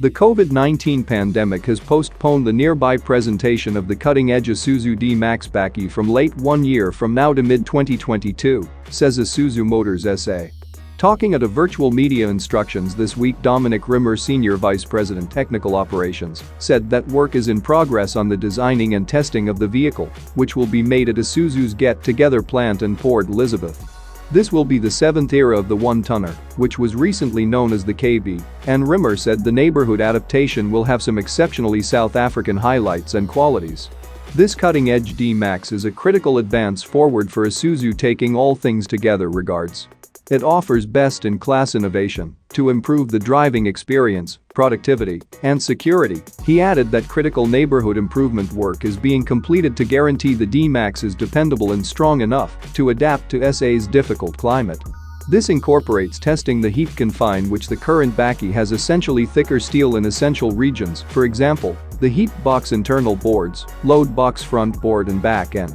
The COVID-19 pandemic has postponed the nearby presentation of the cutting-edge Isuzu D-Max Bakkie from late 1 year from now to mid-2022, says Isuzu Motors SA. Talking at a virtual media instructions this week, Dominic Rimmer, Senior Vice President Technical Operations, said that work is in progress on the designing and testing of the vehicle, which will be made at Isuzu's Get Together plant in Port Elizabeth. This will be the 7th era of the one-tonner, which was recently known as the KB, and Rimmer said the neighborhood adaptation will have some exceptionally South African highlights and qualities. This cutting-edge D-Max is a critical advance forward for Isuzu, taking all things together regards. It offers best-in-class innovation to improve the driving experience, productivity, and security. He added that critical neighborhood improvement work is being completed to guarantee the D-Max is dependable and strong enough to adapt to SA's difficult climate. This incorporates testing the heat confine, which the current Bakkie has essentially thicker steel in essential regions, for example, the heat box internal boards, load box front board and back end.